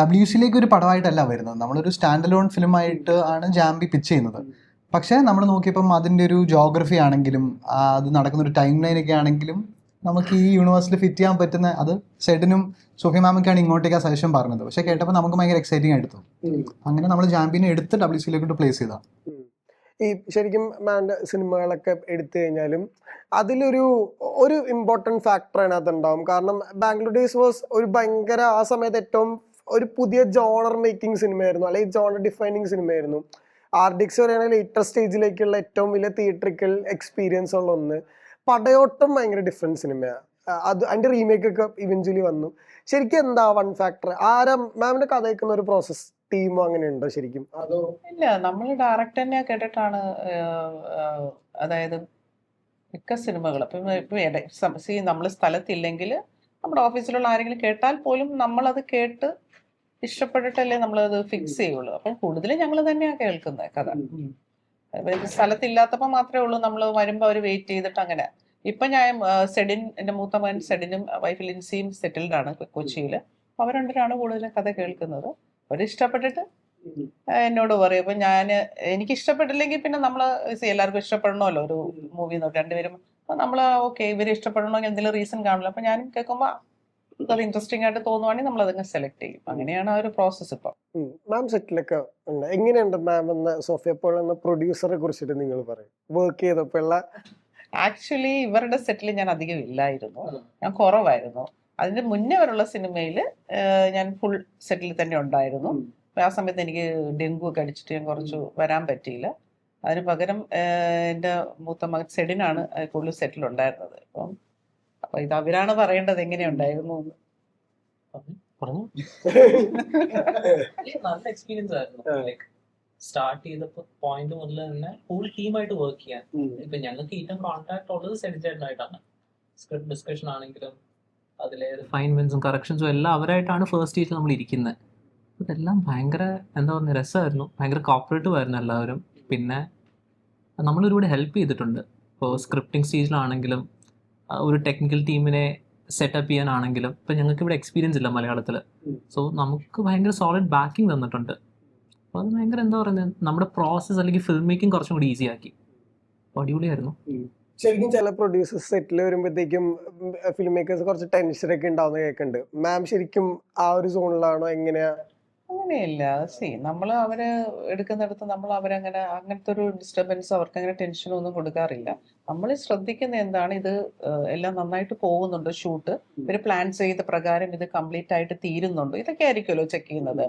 WCലേക്ക് ഒരു പടമായിട്ടല്ല വരുന്നത്, നമ്മളൊരു സ്റ്റാൻഡ് അലോൺ ഫിലിമായിട്ട് ആണ് ജാംബി പിച്ച് ചെയ്യുന്നത്. പക്ഷേ നമ്മൾ നോക്കിയപ്പം അതിൻ്റെ ഒരു ജോഗ്രഫി ആണെങ്കിലും അത് നടക്കുന്ന ഒരു ടൈം ലൈനൊക്കെ ആണെങ്കിലും നമുക്ക് ഈ യൂണിവേഴ്സിൽ ഫിറ്റ് ചെയ്യാൻ പറ്റുന്ന, അത് സെഡിനും സോഫിയ മാമൊക്കെയാണ് ഇങ്ങോട്ടേക്ക് ആ സജഷൻ പറഞ്ഞത്. പക്ഷേ കേട്ടപ്പോൾ നമുക്ക് ഭയങ്കര എക്സൈറ്റിംഗ് ആയിട്ട്. അങ്ങനെ നമ്മൾ ജാംബിനെ എടുത്ത് WCയിലേക്ക് പ്ലേസ് ചെയ്താൽ. ഈ ശരിക്കും മാൻ്റെ സിനിമകളൊക്കെ എടുത്തു കഴിഞ്ഞാലും അതിലൊരു ഇമ്പോർട്ടൻറ്റ് ഫാക്ടർ അതിനകത്തുണ്ടാവും. കാരണം ബാംഗ്ലൂർ ഡേയ്സ് വാസ് ഒരു ഭയങ്കര ആ സമയത്ത് ഏറ്റവും ഒരു പുതിയ ജോണർ മേക്കിംഗ് സിനിമയായിരുന്നു, അല്ലെങ്കിൽ ജോണർ ഡിഫൈനിങ് സിനിമയായിരുന്നു. RDX പറയുകയാണെങ്കിൽ ലേറ്റർ സ്റ്റേജിലേക്കുള്ള ഏറ്റവും വലിയ തിയേറ്ററിക്കൽ എക്സ്പീരിയൻസ് ഉള്ള ഒന്ന്. പടയോട്ടം ഭയങ്കര ഡിഫറെൻറ്റ് സിനിമയാണ്. അതിൻ്റെ റീമേക്ക് ഒക്കെ ഇവഞ്ച്വലി വന്നു. ശരിക്കും എന്താ വൺ ഫാക്ടർ? മാമിന്റെ കഥ വയ്ക്കുന്ന ഒരു പ്രോസസ് ടീമോ അങ്ങനെ ഉണ്ടോ ശരിക്കും? അതോ ഇല്ല, നമ്മൾ ഡയറക്ടറിനെ കേട്ടിട്ടാണ്. അതായത് മിക്ക സിനിമകൾ ഇപ്പം നമ്മൾ സ്ഥലത്തില്ലെങ്കിൽ നമ്മുടെ ഓഫീസിലുള്ള ആരെങ്കിലും കേട്ടാൽ പോലും നമ്മളത് കേട്ട് ഇഷ്ടപ്പെട്ടിട്ടല്ലേ നമ്മളത് ഫിക്സ് ചെയ്യുള്ളൂ. അപ്പം കൂടുതലും ഞങ്ങൾ തന്നെയാണ് കേൾക്കുന്നത് കഥ. സ്ഥലത്തില്ലാത്തപ്പോൾ മാത്രമേ ഉള്ളൂ നമ്മൾ വരുമ്പോൾ അവർ വെയിറ്റ് ചെയ്തിട്ട് അങ്ങനെ. ഇപ്പം ഞാൻ സെഡിൻ, എൻ്റെ മൂത്ത മകൻ സെഡിനും വൈഫ് ലിൻസിയും സെറ്റിൽഡ് ആണ് കൊച്ചിയിൽ. അവർ രണ്ടരാണ് കൂടുതലും കഥ കേൾക്കുന്നത്. അവർ ഇഷ്ടപ്പെട്ടിട്ട് എന്നോട് പറയും. അപ്പം എനിക്ക് ഇഷ്ടപ്പെട്ടില്ലെങ്കിൽ പിന്നെ നമ്മൾ എല്ലാവർക്കും ഇഷ്ടപ്പെടണമല്ലോ ഒരു മൂവി നോക്കി രണ്ടുപേരും. അപ്പം നമ്മൾ ഓക്കെ ഇവർ ഇഷ്ടപ്പെടണമെങ്കിൽ എന്തെങ്കിലും റീസൺ കാണില്ല. അപ്പം ഞാനും കേൾക്കുമ്പോൾ അത് ഇൻട്രസ്റ്റിംഗ് ആയിട്ട് തോന്നുവാണെങ്കിൽ നമ്മൾ അതങ്ങ് സെലക്ട് ചെയ്യും. അങ്ങനെയാണ് ആ ഒരു പ്രോസസ്സ്. ഇപ്പം മാം സെറ്റിലൊക്കെ ഉണ്ട്. എങ്ങനെയുണ്ട് മാം എന്ന സോഫിയ പോൾ എന്ന പ്രൊഡ്യൂസറെ കുറിച്ചിട്ട് നിങ്ങൾ പറയും? വർക്ക് ചെയ്തപ്പോൾ ആക്ച്വലി ഇവരുടെ സെറ്റിൽ ഞാൻ അധികം ഇല്ലായിരുന്നു, ഞാൻ കുറവായിരുന്നു. അതിന് മുന്നേ വരെയുള്ള സിനിമയിൽ ഞാൻ ഫുൾ സെറ്റിൽ തന്നെ ഉണ്ടായിരുന്നു. ആ സമയത്ത് എനിക്ക് ഡെങ്കു ഒക്കെ അടിച്ചിട്ട് ഞാൻ കുറച്ച് വരാൻ പറ്റിയില്ല. അതിന് പകരം എൻ്റെ മൂത്ത മകൻ സെഡിനാണ് കൂടുതൽ സെറ്റിൽ ഉണ്ടായിരുന്നത്. അപ്പൊ ഇത് അവരാണ് പറയേണ്ടത് എങ്ങനെയുണ്ടായിരുന്നു എന്ന്. നല്ല എക്സ്പീരിയൻസ് ആയിരുന്നു. ലൈക്ക് സ്റ്റാർട്ട് ചെയ്തപ്പോ പോയിന്റ് മുതൽ തന്നെ ഫുൾ ടീമായിട്ട് വർക്ക് ചെയ്യാൻ. ഇപ്പൊ ഞങ്ങൾക്ക് ഏറ്റവും കോൺടാക്ട് ഉള്ളത് സെഡിറ്റായിട്ടാണ്. സ്ക്രിപ്റ്റ് ഡിസ്കഷൻ ആണെങ്കിലും അതിലെ റിഫൈൻമെന്റ്സും കറക്ഷൻസും എല്ലാം അവരായിട്ടാണ് ഫസ്റ്റ് സ്റ്റേജിൽ നമ്മൾ ഇരിക്കുന്നത്. ഇതെല്ലാം ഭയങ്കര എന്താ പറയുക രസമായിരുന്നു, ഭയങ്കര കോപ്പറേറ്റീവ് ആയിരുന്നു എല്ലാവരും. പിന്നെ നമ്മളൊരുപാട് ഹെൽപ്പ് ചെയ്തിട്ടുണ്ട്. ഇപ്പോൾ സ്ക്രിപ്റ്റിംഗ് സ്റ്റേജിലാണെങ്കിലും ഒരു ടെക്നിക്കൽ ടീമിനെ സെറ്റപ്പ് ചെയ്യാനാണെങ്കിലും. ഇപ്പം ഞങ്ങൾക്ക് ഇവിടെ എക്സ്പീരിയൻസ് ഇല്ല മലയാളത്തിൽ, സോ നമുക്ക് ഭയങ്കര സോളിഡ് ബാക്കിംഗ് തന്നിട്ടുണ്ട്. അപ്പോൾ അത് ഭയങ്കര എന്താ പറയുന്നത്, നമ്മുടെ പ്രോസസ്സ് അല്ലെങ്കിൽ ഫിലിം മേക്കിംഗ് കുറച്ചും കൂടി ഈസി ആക്കി. അടിപൊളിയായിരുന്നു. ശരിക്കും ചില പ്രൊഡ്യൂസേഴ്സ് സെറ്റിൽ വരുമ്പോഴത്തേക്കും ഫിലിം മേക്കേഴ്സ് കുറച്ച് ടെൻഷനൊക്കെ ഉണ്ടാവുന്ന കേൾക്കുന്നുണ്ട്. മാം ശരിക്കും ആ ഒരു സോണിലാണോ, എങ്ങനെയാ? അങ്ങനെയില്ല. നമ്മൾ അവര് എടുക്കുന്നിടത്ത് നമ്മൾ അവരങ്ങനെ അങ്ങനത്തെ ഒരു ഡിസ്റ്റർബൻസ് അവർക്ക് അങ്ങനെ ടെൻഷനൊന്നും കൊടുക്കാറില്ല. നമ്മൾ ശ്രദ്ധിക്കുന്ന എന്താണ്, ഇത് എല്ലാം നന്നായിട്ട് പോകുന്നുണ്ടോ, ഷൂട്ട് ഇവർ പ്ലാൻ ചെയ്ത പ്രകാരം ഇത് കംപ്ലീറ്റ് ആയിട്ട് തീരുന്നുണ്ടോ, ഇതൊക്കെ ആയിരിക്കുമല്ലോ ചെക്ക് ചെയ്യുന്നത്.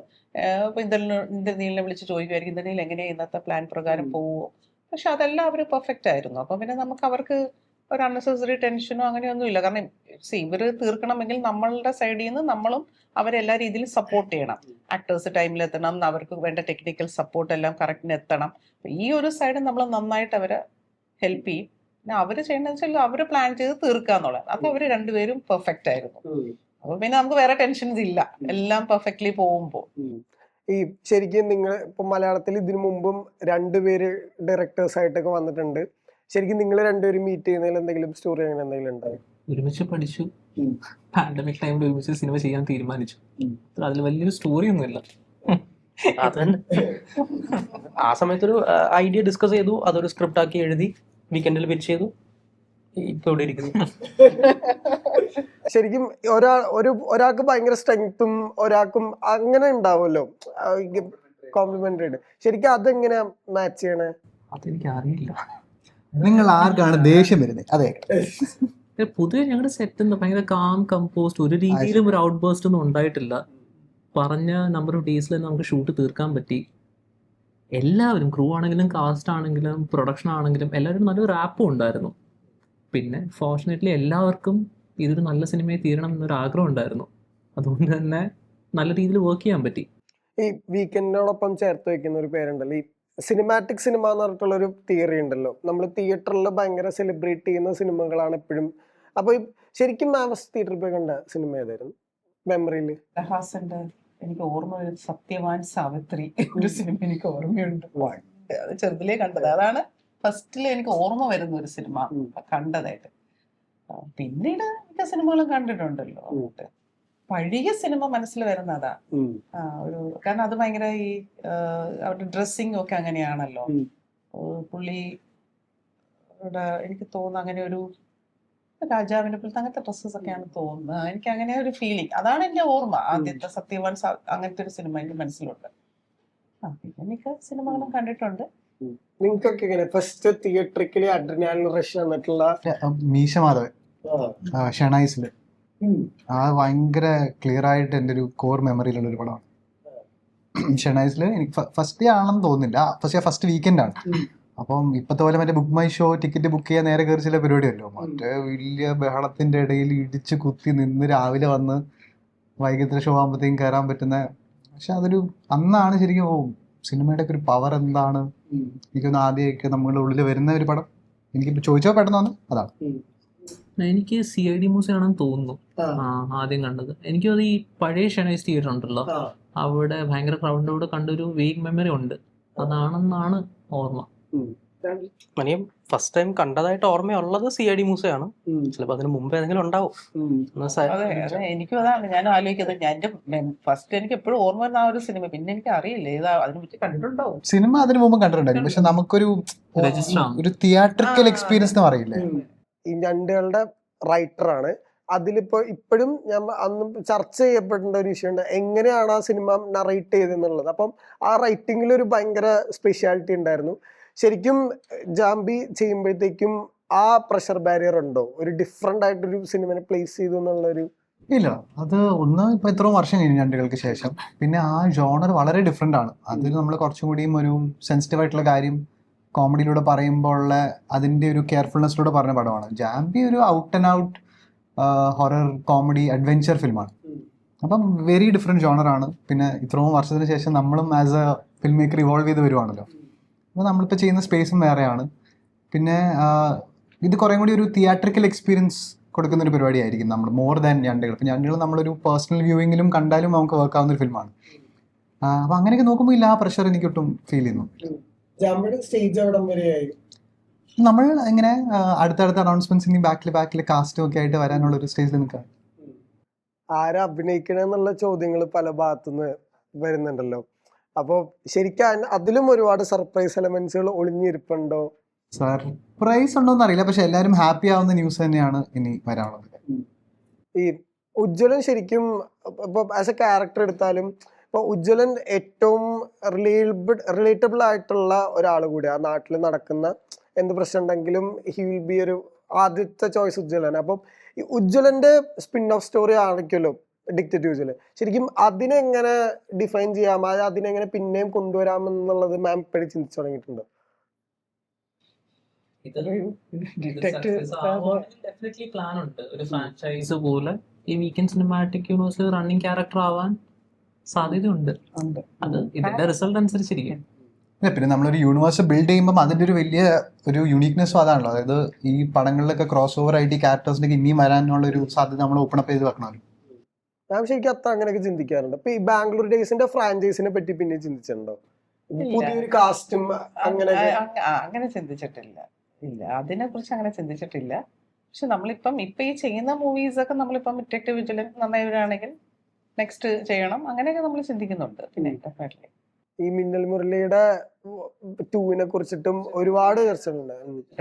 ഇപ്പൊ ഇന്റർനീലിനെ വിളിച്ച് ചോദിക്കുമായിരിക്കും ഇന്റർനീൽ എങ്ങനെയാ ഇന്നത്തെ പ്ലാൻ പ്രകാരം പോവുമോ. പക്ഷെ അതെല്ലാം അവർ പെർഫെക്റ്റ് ആയിരുന്നു. അപ്പം പിന്നെ നമുക്ക് അവർക്ക് ഒരു അൺനെസസറി ടെൻഷനോ അങ്ങനെയൊന്നും ഇല്ല. കാരണം ഇവർ തീർക്കണമെങ്കിൽ നമ്മളുടെ സൈഡിൽ നിന്ന് നമ്മളും അവരെല്ലാ രീതിയിലും സപ്പോർട്ട് ചെയ്യണം. ആക്ടേഴ്സ് ടൈമിൽ എത്തണം, അവർക്ക് വേണ്ട ടെക്നിക്കൽ സപ്പോർട്ട് എല്ലാം കറക്റ്റിന് എത്തണം. ഈ ഒരു സൈഡ് നമ്മൾ നന്നായിട്ട് അവരെ ഹെൽപ്പ് ചെയ്യും. പിന്നെ അവർ ചെയ്യണമെന്ന് വെച്ചാൽ അവർ പ്ലാൻ ചെയ്ത് തീർക്കുക എന്നുള്ളത്. അപ്പൊ അവർ രണ്ടുപേരും പെർഫെക്റ്റ് ആയിരുന്നു. അപ്പൊ പിന്നെ നമുക്ക് വേറെ ടെൻഷൻസ് ഇല്ല, എല്ലാം പെർഫെക്റ്റ്ലി പോകുമ്പോൾ. ഈ ശരിക്കും നിങ്ങൾ ഇപ്പൊ മലയാളത്തിൽ ഇതിനു മുമ്പും രണ്ടുപേര് ഡയറക്ടേഴ്സ് ആയിട്ടൊക്കെ വന്നിട്ടുണ്ട്. ശരിക്കും നിങ്ങൾ രണ്ടുപേരും മീറ്റ് ചെയ്യുന്നതിൽ എന്തെങ്കിലും സ്റ്റോറി അങ്ങനെ എന്തെങ്കിലും ഉണ്ടായി? ഒരുമിച്ച് പഠിച്ചു, പാൻഡമിക് ടൈമിൽ ഒരുമിച്ച് സിനിമ ചെയ്യാൻ തീരുമാനിച്ചു. അതിൽ വലിയൊരു സ്റ്റോറി ഒന്നുമില്ല. അത് തന്നെ. ആ സമയത്തൊരു ഐഡിയ ഡിസ്കസ് ചെയ്തു, അതൊരു സ്ക്രിപ്റ്റ് ആക്കി എഴുതി വീക്കെൻഡിൽ പിച്ച് ചെയ്തു, ഇപ്പൊ ഇവിടെ ഇരിക്കുന്നു. ശരിക്കും ഒരാൾക്ക് ഭയങ്കര സ്ട്രെങ്ത്തും ഒരാൾക്കും അങ്ങനെ ഉണ്ടാവുമല്ലോ കോംപ്ലിമെന്ററി. ശരിക്കും അതെങ്ങനെ മാച്ച് ചെയ്യണേ? അതെനിക്ക് അറിയില്ല. നിങ്ങൾ ആർക്കാണ് ദേഷ്യം വരുന്നത്? അതെ, പൊതുവെ ഞങ്ങളുടെ സെറ്റ് എന്താ ഭയങ്കര കാം കമ്പോസ്റ്റ്, ഒരു രീതിയിലും ഒരു ഔട്ട് ബേസ്റ്റ് ഒന്നും ഉണ്ടായിട്ടില്ല. പറഞ്ഞ നമ്പർ ഓഫ് ഡേയ്സിൽ തന്നെ നമുക്ക് ഷൂട്ട് തീർക്കാൻ പറ്റി. എല്ലാവരും, ക്രൂ ആണെങ്കിലും കാസ്റ്റ് ആണെങ്കിലും പ്രൊഡക്ഷൻ ആണെങ്കിലും എല്ലാവരും നല്ലൊരു റാപ്പും ഉണ്ടായിരുന്നു. പിന്നെ ഫോർച്ചുനേറ്റ്ലി എല്ലാവർക്കും ഇതൊരു നല്ല സിനിമയെ തീരണം എന്നൊരു ആഗ്രഹം ഉണ്ടായിരുന്നു. അതുകൊണ്ട് തന്നെ നല്ല രീതിയിൽ വർക്ക് ചെയ്യാൻ പറ്റി. ഈ വീക്കെൻഡിനോടൊപ്പം ചേർത്ത് വെക്കുന്ന ഒരു പേരുണ്ടല്ലോ, ഈ സിനിമാറ്റിക് സിനിമ എന്ന് പറഞ്ഞിട്ടുള്ള ഒരു തിയറി ഉണ്ടല്ലോ. നമ്മൾ തിയേറ്ററിൽ ഭയങ്കര സെലിബ്രേറ്റ് ചെയ്യുന്ന സിനിമകളാണ് എപ്പോഴും. അപ്പൊ ശരിക്കും മാമസ് തിയേറ്ററിൽ പോയി കണ്ട സിനിമ ഏതായിരുന്നു മെമ്മറിയിൽ? ഹാസന്റെ എനിക്ക് ഓർമ്മ വരുന്നത് സത്യവാൻ സാവിത്രി ഒരു സിനിമ എനിക്ക് ഓർമ്മയുണ്ട്. അത് ചെറുതിലേ കണ്ടത്. അതാണ് ഫസ്റ്റില് എനിക്ക് ഓർമ്മ വരുന്ന ഒരു സിനിമ കണ്ടതായിട്ട്. പിന്നീട് മിക്ക സിനിമകളും കണ്ടിട്ടുണ്ടല്ലോ. പഴയ സിനിമ മനസ്സിൽ വരുന്നതാ. ഒരു കാരണം അത് ഭയങ്കര ഈ അവരുടെ ഡ്രസ്സിങ് ഒക്കെ അങ്ങനെയാണല്ലോ. പുള്ളി എനിക്ക് തോന്നുന്നു അങ്ങനെ ഒരു രാജാവിനെ പോലത്തെ അങ്ങനത്തെ ഡ്രസ്സസ് ഒക്കെയാണ് തോന്നുന്നത്. എനിക്ക് അങ്ങനെ ഒരു ഫീലിംഗ്, അതാണ് എന്റെ ഓർമ്മ. ആദ്യത്തെ സത്യവാൻ അങ്ങനത്തെ ഒരു സിനിമ എന്റെ മനസ്സിലുണ്ട്. പിന്നെ മിക്ക സിനിമകളും കണ്ടിട്ടുണ്ട്. നിങ്ങൾക്കൊക്കെ എങ്ങനെ ഫസ്റ്റ് തിയേറ്ററിക്കലി അഡ്രിനാലിൻ റഷ് വന്നിട്ടുള്ള? മീശ മാധവൻ ഷെണൈസില് ആ ഭയങ്കര ക്ലിയർ ആയിട്ട് എൻ്റെ ഒരു കോർ മെമ്മറിയിലുള്ള ഒരു പടമാണ്. ഷെണൈസില് എനിക്ക് ഫസ്റ്റ് ഡേ ആണെന്ന് തോന്നുന്നില്ല, പക്ഷേ ഫസ്റ്റ് വീക്കെൻഡ് ആണ്. അപ്പം ഇപ്പത്തെ പോലെ മറ്റേ book my show ticket book ചെയ്യാൻ നേരെ കയറി ചില പരിപാടിയല്ലോ. മറ്റേ വലിയ ബഹളത്തിന്റെ ഇടയിൽ ഇടിച്ച് കുത്തി നിന്ന് രാവിലെ വന്ന് വൈകിട്ടത്തെ ഷോ ആകുമ്പോഴത്തേക്കും കയറാൻ പറ്റുന്ന. പക്ഷെ അതൊരു അന്നാണ് ശരിക്കും സിനിമയുടെ ഒക്കെ ഒരു പവർ എന്താണ് എനിക്കൊന്ന് ആദ്യമൊക്കെ നമ്മുടെ ഉള്ളിൽ വരുന്ന ഒരു പടം. എനിക്കിപ്പോൾ ചോദിച്ചോ പെട്ടെന്ന് വന്നു അതാണ്. എനിക്ക് CID മ്യൂസിയം ആണെന്ന് തോന്നുന്നു ആദ്യം കണ്ടത്. എനിക്കും അത് ഈ പഴയ ഷെനൈസ് തിയേറ്റർ ഉണ്ടല്ലോ, അവിടെ ഭയങ്കര ക്രൗഡിനോട് കണ്ടൊരു വേഗ് മെമ്മറി ഉണ്ട്. അതാണെന്നാണ് ഓർമ്മ. മനിയം ഫസ്റ്റ് ടൈം കണ്ടതായിട്ട് ഓർമ്മയുള്ളത് CID മ്യൂസിയമാണ്. ചിലപ്പോൾ അതിന് മുമ്പ് ഏതെങ്കിലും ഉണ്ടാവും. അതെ അതെ, എനിക്കും അതാണ് ഞാൻ ആലോചിക്കുന്നത്. ഞാൻ ഫസ്റ്റ് എനിക്ക് എപ്പോഴും ഓർമ്മ വരുന്ന ആ ഒരു സിനിമ. പിന്നെ എനിക്ക് അറിയില്ല ഏതാ അതിനെ പറ്റി കണ്ടിട്ടുണ്ടാവും. സിനിമ അതിന് മുമ്പ് കണ്ടിട്ടുണ്ടായിരുന്നു, പക്ഷെ നമുക്കൊരു ഒരു തിയേറ്ററിക്കൽ എക്സ്പീരിയൻസ് എന്ന് പറയില്ലേ. ഈ ഞണ്ടുകളുടെ റൈറ്ററാണ്. അതിലിപ്പോ ഇപ്പോഴും ഞാൻ അന്ന് ചർച്ച ചെയ്യപ്പെടേണ്ട ഒരു വിഷയമുണ്ട്, എങ്ങനെയാണ് ആ സിനിമ നറേറ്റ് ചെയ്തെന്നുള്ളത്. അപ്പം ആ റൈറ്റിങ്ങിൽ ഒരു ഭയങ്കര സ്പെഷ്യാലിറ്റി ഉണ്ടായിരുന്നു. ശരിക്കും ജാംബി ചെയ്യുമ്പോഴത്തേക്കും ആ പ്രഷർ ബാരിയർ ഉണ്ടോ? ഒരു ഡിഫറെന്റ് ആയിട്ടൊരു സിനിമനെ പ്ലേസ് ചെയ്തു എന്നുള്ളൊരു? ഇല്ല, അത് ഒന്ന് ഇപ്പൊ ഇത്രയും വർഷം കഴിഞ്ഞു ഞണ്ടുകൾക്ക് ശേഷം. പിന്നെ ആ ജോണർ വളരെ ഡിഫറെന്റ് ആണ്. അതിൽ നമ്മൾ കുറച്ചും കൂടിയും ഒരു സെൻസിറ്റീവ് ആയിട്ടുള്ള കാര്യം കോമഡിയിലൂടെ പറയുമ്പോൾ ഉള്ള അതിന്റെ ഒരു കെയർഫുൾനെസ്സിലൂടെ പറഞ്ഞ പടമാണ്. ജാംബി ഒരു out and out horror comedy adventure ഫിലിമാണ്. അപ്പം വെരി ഡിഫറെന്റ് ജോണറാണ്. പിന്നെ ഇത്രയും വർഷത്തിന് ശേഷം നമ്മളും as A film maker evolve ചെയ്ത് വരുവാണല്ലോ. അപ്പോൾ നമ്മളിപ്പോൾ ചെയ്യുന്ന സ്പേസും വേറെയാണ്. പിന്നെ ഇത് കുറേ കൂടി ഒരു തിയേറ്ററിക്കൽ എക്സ്പീരിയൻസ് കൊടുക്കുന്ന ഒരു പരിപാടിയായിരിക്കും നമ്മൾ മോർ ദാൻ ഞണ്ടുകൾ. ഇപ്പം ഞണ്ടുകൾ നമ്മളൊരു പേഴ്സണൽ വ്യൂവിങ്ങിലും കണ്ടാലും നമുക്ക് വർക്ക് ആവുന്ന ഒരു ഫിലിമാണ്. അപ്പം അങ്ങനെയൊക്കെ നോക്കുമ്പോൾ ഇല്ല, ആ പ്രഷർ എനിക്ക് ഒട്ടും ഫീൽ ചെയ്യുന്നു. നമ്മൾ ഇങ്ങനെ അടുത്തടുത്ത അനൗൺസ്മെന്റ്സ് ബാക്കിൽ കാസ്റ്റും ഒക്കെ ആയിട്ട് വരാനുള്ള ഒരു സ്റ്റേജിൽ നിൽക്കാം. ആരാ അഭിനയിക്കണെന്നുള്ള ചോദ്യങ്ങൾ പല ഭാഗത്തുനിന്ന് വരുന്നുണ്ടല്ലോ. അപ്പോൾ ശരിക്കും അതിലും ഒരുപാട് സർപ്രൈസ് എലമെന്റ്സുകൾ ഒളിഞ്ഞിരിപ്പുണ്ടോ? സർപ്രൈസ് ഉണ്ടോന്ന് അറിയില്ല, പക്ഷെ എല്ലാവരും ഹാപ്പി ആവുന്ന ന്യൂസ് തന്നെയാണ് ഇനി വരാനുള്ളത്. ഈ ഉജ്ജ്വലൻ ശരിക്കും ഇപ്പൊ ആസ് എ ക്യാരക്ടർ എടുത്താലും ഇപ്പൊ ഉജ്ജ്വലൻ ഏറ്റവും റിലേറ്റബിൾ ആയിട്ടുള്ള ഒരാൾ കൂടി. ആ നാട്ടിൽ നടക്കുന്ന എന്ത് പ്രശ്നം ഉണ്ടെങ്കിലും ഹി വിൽ ബി ഒരു ആദ്യത്തെ ചോയ്സ് ഉജ്ജ്വലൻ. അപ്പം ഈ ഉജ്ജ്വലന്റെ സ്പിൻ ഓഫ് സ്റ്റോറി ആയിരിക്കുമല്ലോ ഡിക്റ്റേറ്റീവ് ഉജ്ജ്വലൻ. ശരിക്കും അതിനെങ്ങനെ ഡിഫൈൻ ചെയ്യാം, അതിനെങ്ങനെ പിന്നെയും കൊണ്ടുവരാമെന്നുള്ളത് മാം ഇപ്പോഴും ചിന്തിച്ചു തുടങ്ങിയിട്ടുണ്ടോ? ഡെഫിനറ്റ്ലി പ്ലാൻ ഉണ്ട്. ഒരു ഫ്രാഞ്ചൈസ് പോലെ ഈ വീക്കെൻഡ് സിനിമാറ്റിക് യൂണിവേഴ്സിൽ റണ്ണിങ് ക്യാരക്ടർ ആവാൻ സാധ്യതയുണ്ട്. അത് ഇതിന്റെ റിസൾട്ട് അനുസരിച്ചിരിക്കും. പിന്നെ നമ്മളൊരു യൂണിവേഴ്സ് ബിൽഡ് ചെയ്യുമ്പോൾ അതിൻ്റെ ഒരു വലിയ ഒരു യുണീക്നെസ്സും അതാണല്ലോ. അതായത് ഈ പടങ്ങളിലൊക്കെ ക്രോസ് ഓവർ ആയിട്ട് ഈ ക്യാരക്ടേഴ്സിലേക്ക് ഇനിയും വരാനുള്ള ഒരു സാധ്യത നമ്മൾ ഓപ്പൺ അപ്പ് ചെയ്ത് വെക്കണമല്ലോ. ഞാൻ ശരിക്കും അത്ര അങ്ങനെയൊക്കെ ചിന്തിക്കാറുണ്ട്. ഇപ്പൊ ഈ ബാംഗ്ലൂർ ഡേയ്സിന്റെ ഫ്രാഞ്ചൈസിനെ പറ്റി പിന്നെ ചിന്തിച്ചിട്ടുണ്ടോ? പുതിയൊരു കാസ്റ്റും അങ്ങനെ ചിന്തിച്ചിട്ടില്ല. ഇല്ല, അതിനെ കുറിച്ച് അങ്ങനെ ചിന്തിച്ചിട്ടില്ല. പക്ഷെ നമ്മളിപ്പം ഈ ചെയ്യുന്ന മൂവീസൊക്കെ നമ്മളിപ്പം ഡിറ്റക്റ്റീവ് വിജിലൻസ് നന്നായി വരികയാണെങ്കിൽ നെക്സ്റ്റ് ചെയ്യണം, അങ്ങനെയൊക്കെ നമ്മൾ ചിന്തിക്കുന്നുണ്ട്. പിന്നെ ഡെഫിനറ്റ്ലി ഈ മിന്നൽ മുരളിയുടെ 2-നെ കുറിച്ചിട്ടും ഒരുപാട് ചർച്ചകളുണ്ട്.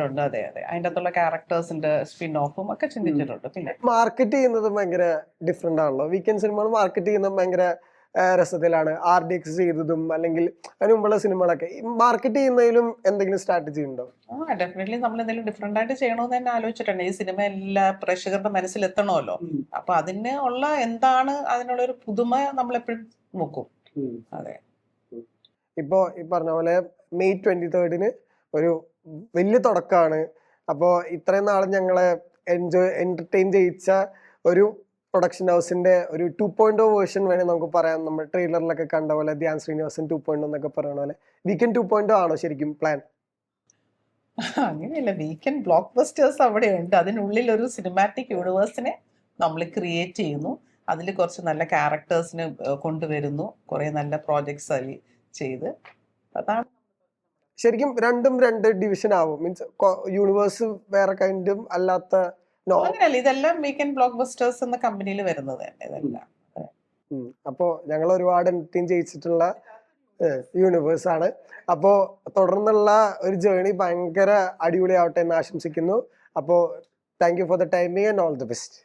ഉണ്ട്. അതെ അതെ, അതിൻ്റെ അകത്തുള്ള ക്യാരക്ടേഴ്സിന്റെ സ്പിൻ ഓഫും ഒക്കെ ചിന്തിച്ചിട്ടുണ്ട്. പിന്നെ മാർക്കറ്റ് ചെയ്യുന്നത് ഭയങ്കര ഡിഫറെന്റ് ആണല്ലോ. വീക്കെൻഡ് സിനിമകൾ മാർക്കറ്റ് ചെയ്യുന്നത് ഭയങ്കര രസത്തിലാണ്. RDX ചെയ്തതും അല്ലെങ്കിൽ അതിന് മുമ്പുള്ള സിനിമകളൊക്കെ മാർക്കറ്റ് ചെയ്യുന്നതിലും എന്തെങ്കിലും സ്ട്രാറ്റജി ഉണ്ടോ? ഡെഫിനറ്റ്ലി നമ്മൾ എന്തെങ്കിലും ഡിഫറെന്റ് ആയിട്ട് ചെയ്യണമെന്ന് തന്നെ ആലോചിച്ചിട്ടുണ്ട്. ഈ സിനിമ എല്ലാ പ്രേക്ഷകരുടെ മനസ്സിൽ എത്തണമല്ലോ. അപ്പൊ അതിന് ഉള്ള എന്താണ് അതിനുള്ള ഒരു പുതുമ നമ്മളെപ്പോഴും നോക്കും. അതെ. ഇപ്പോ ഈ പറഞ്ഞ പോലെ May 23 ഒരു വലിയ തുടക്കമാണ്. അപ്പോൾ ഇത്രയും നാളും ഞങ്ങളെ എന്റർടൈൻ ചെയ്യിച്ച ഒരു പ്രൊഡക്ഷൻ ഹൗസിന്റെ ഒരു 2.0 വേർഷൻ വേണേൽ നമുക്ക് പറയാം. നമ്മൾ ട്രെയിലറിലൊക്കെ കണ്ട പോലെ ധ്യാൻ ശ്രീനിവാസൻ 2.0 എന്നൊക്കെ പറയുന്ന പോലെ വീക്കെൻഡ് 2.0 ആണോ ശരിക്കും പ്ലാൻ? അങ്ങനെയല്ല, വീക്കെൻഡ് ബ്ലോക്ക് ബസ്റ്റേഴ്സ് അവിടെയുണ്ട്. അതിനുള്ളിൽ ഒരു സിനിമാറ്റിക് യൂണിവേഴ്സിനെ നമ്മൾ ക്രിയേറ്റ് ചെയ്യുന്നു. അതിൽ കുറച്ച് നല്ല ക്യാരക്ടേഴ്സിനെ കൊണ്ടുവരുന്നു, കുറേ നല്ല പ്രോജക്ട്സ് അതിൽ ചെയ്ത്. അതാണ് ശരിക്കും രണ്ടും 2 ഡിവിഷൻ ആവും. മീൻസ് യൂണിവേഴ്സ് വേറെ കൈൻഡും അല്ലാത്ത അങ്ങനെയല്ല, ഇതെല്ലാം വീക്കെൻഡ് ബ്ലോക്ക് ബസ്റ്റേഴ്സ് എന്ന കമ്പനിയിൽ വരുന്നത് തന്നെ ഇതെല്ലാം. അപ്പോ ഞങ്ങൾ ഒരുപാട് എന്റർടൈൻ ചെയ്യിച്ചിട്ടുള്ള യൂണിവേഴ്സ് ആണ്. അപ്പോ തുടർന്നുള്ള ഒരു ജേർണി ഭയങ്കര അടിപൊളിയാവട്ടെ എന്ന് ആശംസിക്കുന്നു. അപ്പോ thank you for the timing and all the best.